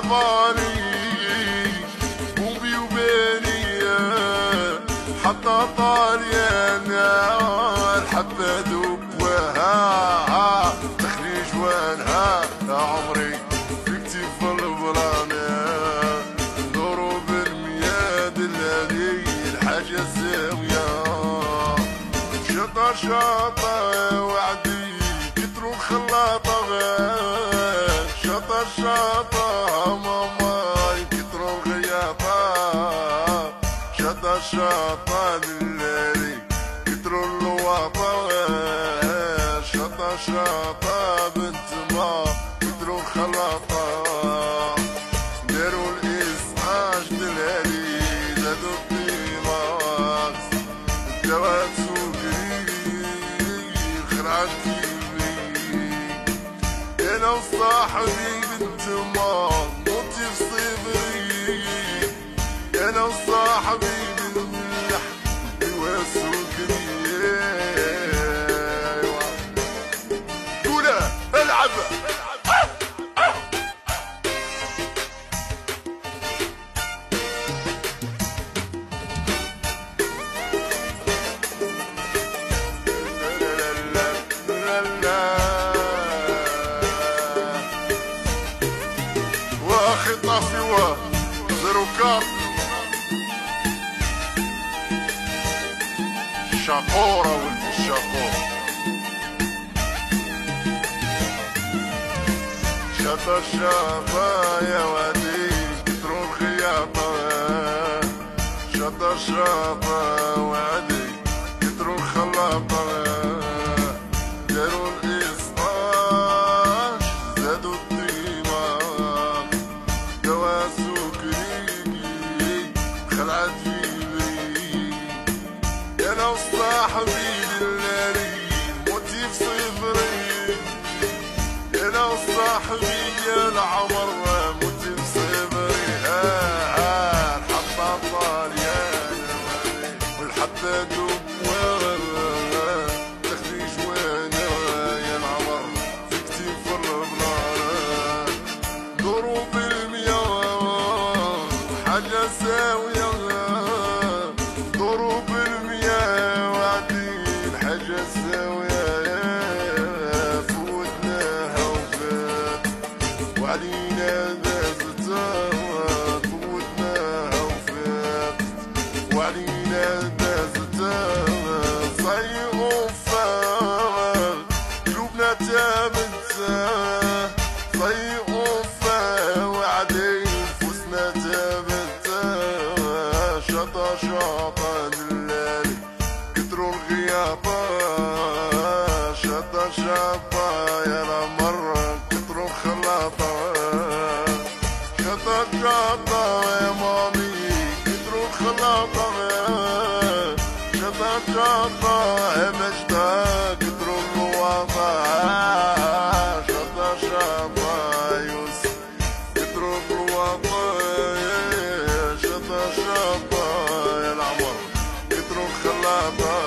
صفاني بوبي وبيني حتى طاليانا الحبة دوبها تخلي جوانها يا عمري فيكتي في البلانة ضروب المياه دلالي الحاجة الزاوية شطا شطا وعدي كترو خلاطة شطا شطا ماما كترو غياطة شطا شطا دلالي كترو اللواطة شطا شطا بنت ما كترو خلاطة داروا الإسعاج دلالي زادوا الديماغ الدواء انا وصاحبي بنت ما موتي في صدري انا وصاحبي بالملح وسكري قولها العبها طافي وزروكات شاقورة ولد الشاقور شاطا شاطا يا وادي كترو الخياطة شاطا شاطا وادي كترو الخلاطة دارو الإصلاح زادو الدماغ دوا سكري خلعت فيبري انا وصاحبي دلالي موتي في صفري انا وصاحبي يا العمر موتي في صفري الحبة طاليان والحبة دوب تخلي جوانا يا العمر في كتيف البلان ضروب حاجة ساوية ضروب المياه وعدين حاجة ساوية فوتناها وفات وعلينا دازتها فوتناها وفات وعلينا دازتها صي وفات قلوبنا تابتها صي وفات وعدين فوسنا تابتها شطا شطا دلالي كترو الغياطة شطا شطا يا العمر كترو خلاطة شطا شطا يا مامي كترو خلاطة شطا شطا يا مجدة كترو اللواطة شطا شطا يوسف كترو اللواطة شطا شطا يا العمر كترو خلاطة